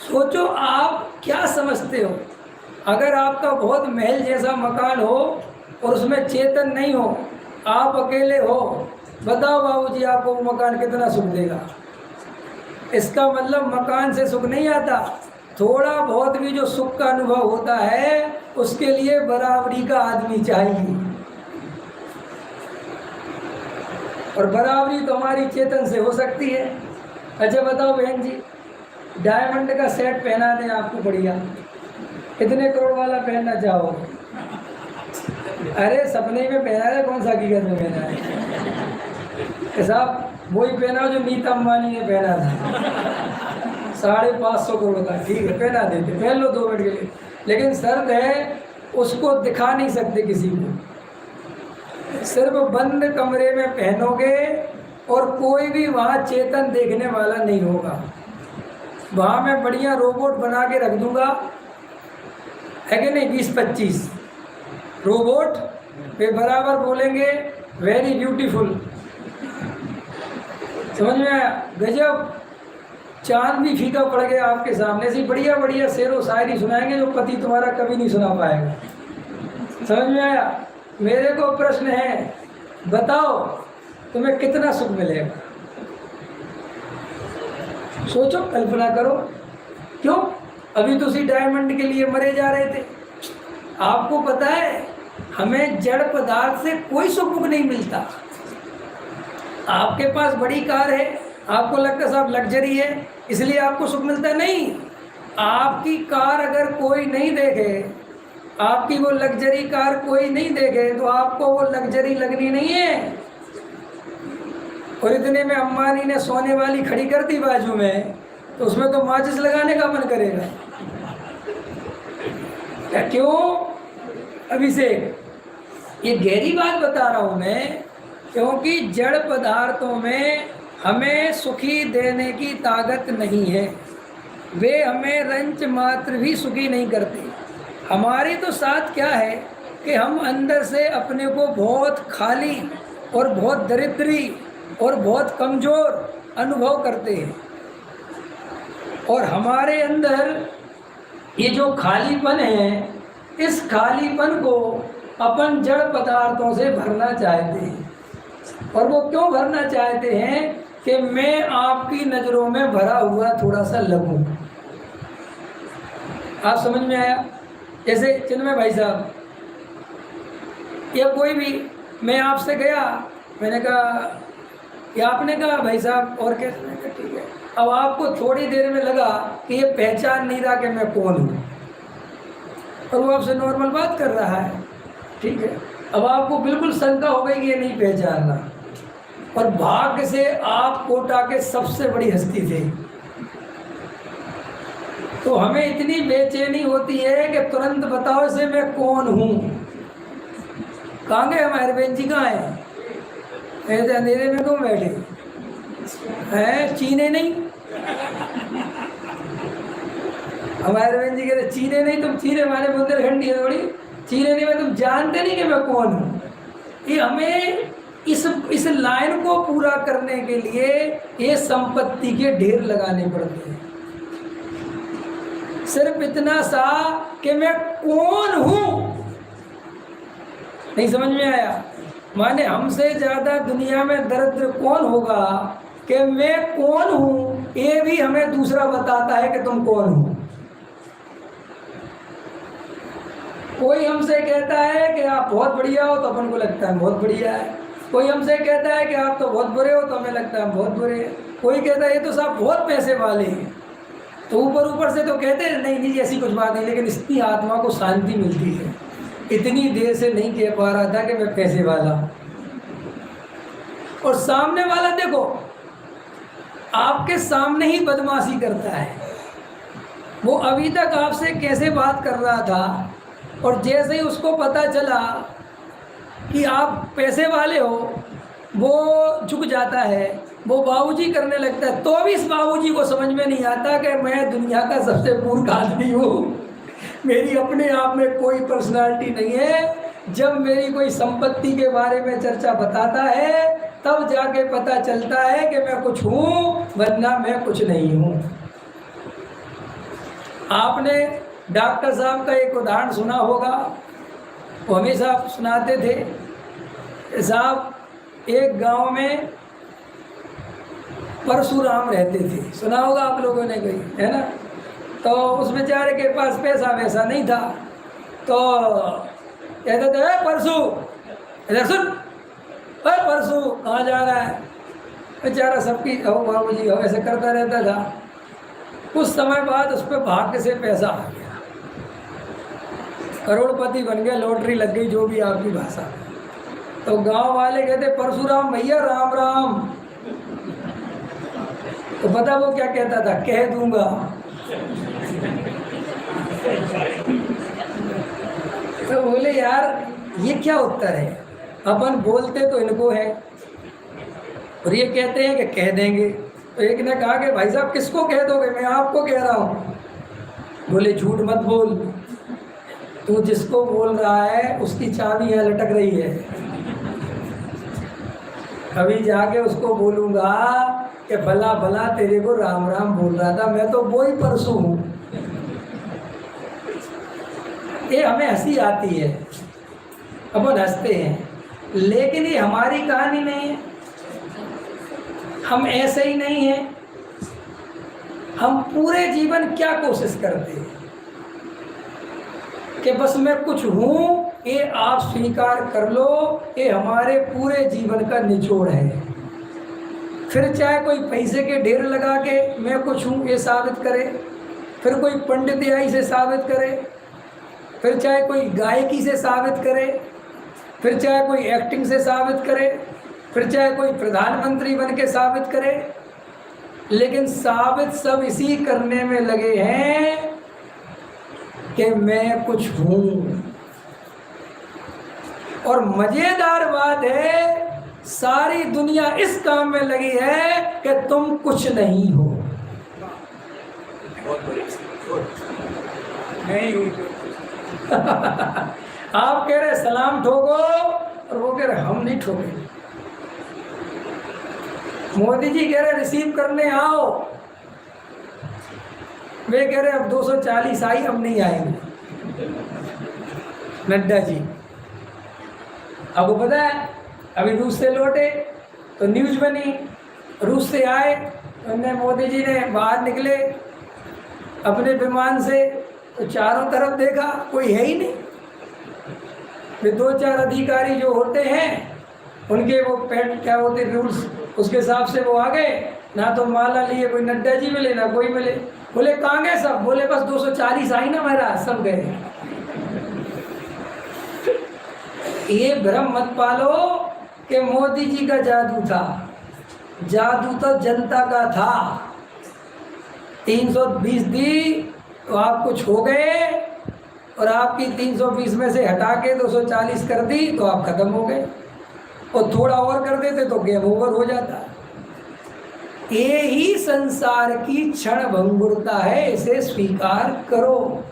सोचो आप क्या समझते हो, अगर आपका बहुत महल जैसा मकान हो और उसमें चेतन नहीं हो, आप अकेले हो, बताओ बाबूजी आपको वो मकान कितना सुख देगा? इसका मतलब मकान से सुख नहीं आता, थोड़ा बहुत भी जो सुख का अनुभव होता है उसके लिए बराबरी का आदमी चाहिए। और बराबरी तो हमारी चेतन से हो सकती है। अच्छा बताओ बहन जी, डायमंड का सेट पहना दें आपको बढ़िया, कितने करोड़ वाला पहनना चाहोगे? अरे सपने में पहना है, कौन सा हकीकत में पहना है? साहब वही पहना जो नीता अंबानी ने पहना था, 550 करोड़ का, ठीक है पहना देते, पहन लो 2 मिनट के लिए, लेकिन शर्त है उसको दिखा नहीं सकते किसी को, सिर्फ बंद कमरे में पहनोगे और कोई भी वहाँ चेतन देखने वाला नहीं होगा। वहाँ मैं बढ़िया रोबोट बना के रख दूंगा, है कि नहीं, 20-25 रोबोट वे बराबर बोलेंगे वेरी ब्यूटीफुल, समझ में आया? गजब, चांद भी फीका पड़ गया आपके सामने, से बढ़िया बढ़िया शेर व शायरी सुनाएंगे जो पति तुम्हारा कभी नहीं सुना पाएगा। समझ में आया? मेरे को प्रश्न है, बताओ तुम्हें कितना सुख मिलेगा? सोचो, कल्पना करो। क्यों? अभी तो उसी डायमंड के लिए मरे जा रहे थे। आपको पता है हमें जड़ पदार्थ से कोई सुख नहीं मिलता। आपके पास बड़ी कार है, आपको लगता है साहब लग्जरी है इसलिए आपको सुख मिलता है? नहीं, आपकी कार अगर कोई नहीं देखे, आपकी वो लग्जरी कार कोई नहीं देखे तो आपको वो लग्जरी लगनी नहीं है। और इतने में अम्बानी ने सोने वाली खड़ी कर दी बाजू में, तो उसमें तो माचिस लगाने का मन करेगा। क्यों अभिषेक? ये गहरी बात बता रहा हूं मैं, क्योंकि जड़ पदार्थों में हमें सुखी देने की ताकत नहीं है, वे हमें रंच मात्र भी सुखी नहीं करते। हमारी तो साथ क्या है कि हम अंदर से अपने को बहुत खाली और बहुत दरिद्री और बहुत कमज़ोर अनुभव करते हैं, और हमारे अंदर ये जो खालीपन है, इस खालीपन को अपन जड़ पदार्थों से भरना चाहते हैं। और वो क्यों भरना चाहते हैं कि मैं आपकी नज़रों में भरा हुआ थोड़ा सा लगूं। आप समझ में आया? जैसे चिन्मय भाई साहब या कोई भी, मैं आपसे गया, मैंने कहा या आपने कहा भाई साहब और कैसे, मैंने कहा ठीक है। अब आपको थोड़ी देर में लगा कि ये पहचान नहीं रहा कि मैं कौन हूँ, और वो आपसे नॉर्मल बात कर रहा है, ठीक है। अब आपको बिल्कुल शंका हो गई कि ये नहीं पहचानना, और भाग्य से आप कोटा के सबसे बड़ी हस्ती थे। तो हमें इतनी बेचैनी होती है कि तुरंत बताओ इसे मैं कौन हूँ। कहाँ गए हमारे बहन जी? कहाँ है? ऐसे अंधेरे में क्यों बैठे हैं? चीने नहीं? हमारे बहन जी कहते चीने नहीं, तुम चीने माने बुंदेलखंडी है थोड़ी, चीने नहीं, मैं तुम जानते नहीं कि मैं कौन हूँ। ये हमें इस लाइन को पूरा करने के लिए ये संपत्ति के ढेर लगाने पड़ते हैं। सिर्फ इतना सा कि मैं कौन हूं, नहीं समझ में आया? माने हमसे ज्यादा दुनिया में दरिद्र कौन होगा कि मैं कौन हूं, ये भी हमें दूसरा बताता है कि तुम कौन हो। कोई हमसे कहता है कि आप बहुत बढ़िया हो, तो अपन को लगता है बहुत बढ़िया है। कोई हमसे कहता है कि आप तो बहुत बुरे हो, तो हमें लगता है बहुत बुरे हैं। कोई कहता है ये तो साहब बहुत पैसे वाले हैं, तो ऊपर से तो कहते हैं नहीं नहीं ऐसी कुछ बात नहीं, लेकिन इतनी आत्मा को शांति मिलती है। इतनी देर से नहीं कह पा रहा था कि मैं पैसे वाला हूँ। और सामने वाला देखो आपके सामने ही बदमाशी करता है। वो अभी तक आपसे कैसे बात कर रहा था, और जैसे ही उसको पता चला कि आप पैसे वाले हो, वो झुक जाता है, वो बाबूजी करने लगता है। तो भी इस बाबूजी को समझ में नहीं आता कि मैं दुनिया का सबसे मूर्ख आदमी हूँ, मेरी अपने आप में कोई पर्सनालिटी नहीं है। जब मेरी कोई संपत्ति के बारे में चर्चा बताता है तब जाके पता चलता है कि मैं कुछ हूँ, वरना मैं कुछ नहीं हूँ। आपने डॉक्टर साहब का एक उदाहरण सुना होगा, वो हमेशा सुनाते थे। साहब एक गांव में परशुराम रहते थे, सुना होगा आप लोगों ने कहीं, है ना। तो उस बेचारे के पास पैसा वैसा नहीं था, तो कहते थे परशु इधर सुन, अरे परशु कहाँ जा रहा है। बेचारा सबकी बाबू जी ऐसे करता रहता था। कुछ समय बाद उस पर भाग्य से पैसा आ गया, करोड़पति बन गया, लॉटरी लग गई, जो भी आपकी भाषा। तो गांव वाले कहते परशुराम भैया राम राम। तो पता वो क्या कहता था, कह दूंगा। तो बोले यार ये क्या उत्तर है, अपन बोलते तो इनको है और ये कहते हैं कि कह देंगे। तो एक ने कहा कि भाई साहब किसको कह दोगे, मैं आपको कह रहा हूँ। बोले झूठ मत बोल, तू जिसको बोल रहा है उसकी चाबी यहाँ लटक रही है, अभी जाके उसको बोलूँगा कि भला भला तेरे को राम राम बोल रहा था, मैं तो वो ही परसू हूँ। ये हमें हंसी आती है, अपन हंसते हैं, लेकिन ये हमारी कहानी नहीं है। हम ऐसे ही नहीं हैं। हम पूरे जीवन क्या कोशिश करते हैं कि बस मैं कुछ हूँ, ये आप स्वीकार कर लो। ये हमारे पूरे जीवन का निचोड़ है। फिर चाहे कोई पैसे के ढेर लगा के मैं कुछ हूँ ये साबित करे, फिर कोई पंडितियाई से साबित करे, फिर चाहे कोई गायकी से साबित करे, फिर चाहे कोई एक्टिंग से साबित करे, फिर चाहे कोई प्रधानमंत्री बन के साबित करे, लेकिन साबित सब इसी करने में लगे हैं कि मैं कुछ हूँ। और मजेदार बात है, सारी दुनिया इस काम में लगी है कि तुम कुछ नहीं हो। आप कह रहे सलाम ठोको और वो कह रहे हम नहीं ठोके। मोदी जी कह रहे रिसीव करने आओ, वे कह रहे अब 240 आई, अब नहीं आएंगे। नड्डा जी अब पता है, अभी रूस से लौटे तो न्यूज बनी, रूस से आए, उन्हें मोदी जी ने बाहर निकले अपने विमान से, तो चारों तरफ देखा कोई है ही नहीं। वे 2-4 अधिकारी जो होते हैं उनके वो पेट क्या होते रूल्स, उसके हिसाब से वो आ गए, ना तो माला लिए कोई नड्डा जी मिले ना कोई मिले। बोले कहाँ गए सब, बोले बस 240 आई ना मेरा, सब गए। ये भ्रम मत पालो कि मोदी जी का जादू था, जादू तो जनता का था। 320 दी तो आप कुछ हो गए, और आपकी 320 में से हटा के 240 कर दी तो आप खत्म हो गए, और थोड़ा और कर देते तो गेम ओवर हो जाता। ये ही संसार की क्षण भंगुरता है, इसे स्वीकार करो।